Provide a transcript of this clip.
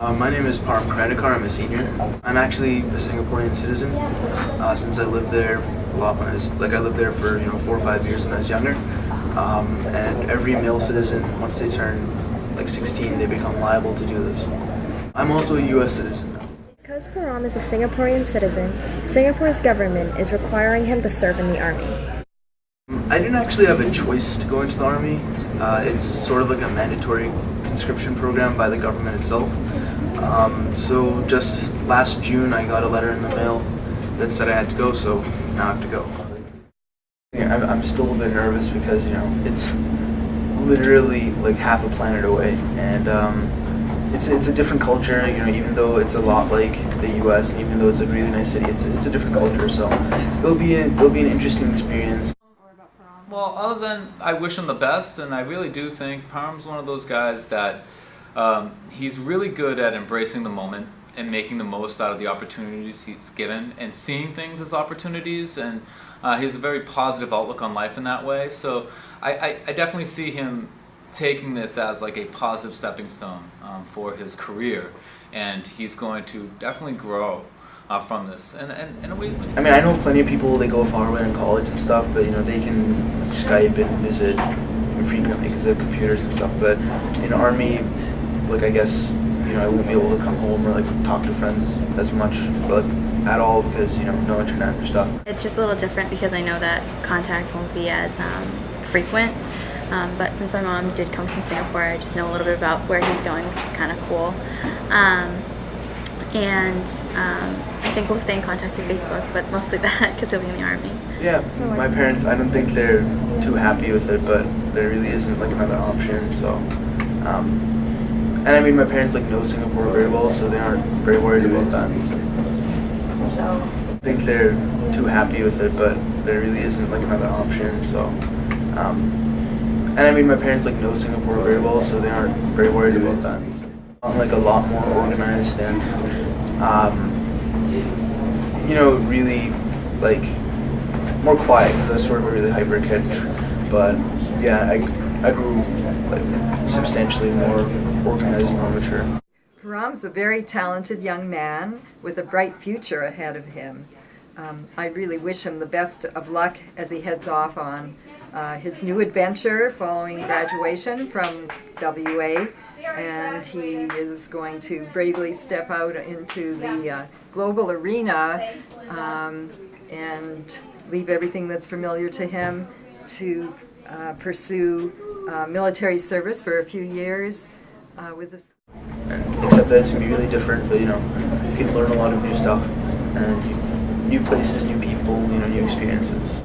My name is Param Karandikar. I'm a senior. I'm actually a Singaporean citizen. Since I lived there a lot when I lived there for 4 or 5 years when I was younger. And every male citizen, once they turn like 16, they become liable to do this. I'm also a U.S. citizen. Because Param is a Singaporean citizen, Singapore's government is requiring him to serve in the army. I didn't actually have a choice to go into the army. It's sort of like a mandatory conscription program by the government itself. So just last June I got a letter in the mail that said I had to go, so now I have to go. I'm still a bit nervous because it's literally like half a planet away, and it's a different culture. Even though it's a lot like the U.S. and even though it's a really nice city, it's a different culture. So it'll be an interesting experience. Well, other than I wish him the best, and I really do think Param's one of those guys that he's really good at embracing the moment and making the most out of the opportunities he's given and seeing things as opportunities, and he has a very positive outlook on life in that way. So I definitely see him taking this as like a positive stepping stone for his career, and he's going to definitely grow from this. And in a way, I mean, I know plenty of people, they go far away in college and stuff, but they can Skype and visit frequently because they have computers and stuff. But in Army, like, I guess I won't be able to come home or like talk to friends as much, but at all, because no internet or stuff. It's just a little different because I know that contact won't be as frequent. But since my mom did come from Singapore, I just know a little bit about where he's going, which is kind of cool. I think we'll stay in contact through Facebook, but mostly that because he'll be in the army. Yeah, my parents, I don't think they're too happy with it, but there really isn't like another option. So, and I mean, my parents know Singapore very well, so they aren't very worried about that. So, I think they're too happy with it, but there really isn't like another option. So, and I mean, my parents know Singapore very well, so they aren't very worried about that. I'm a lot more organized and really more quiet because I was sort of a really hyper kid. But yeah, I grew substantially more organized and more mature. Param's a very talented young man with a bright future ahead of him. I really wish him the best of luck as he heads off on his new adventure following graduation from WA, and he is going to bravely step out into the global arena and leave everything that's familiar to him to pursue military service for a few years with this. Except that it's going to be really different, but you can learn a lot of new stuff and new places, new people, new experiences.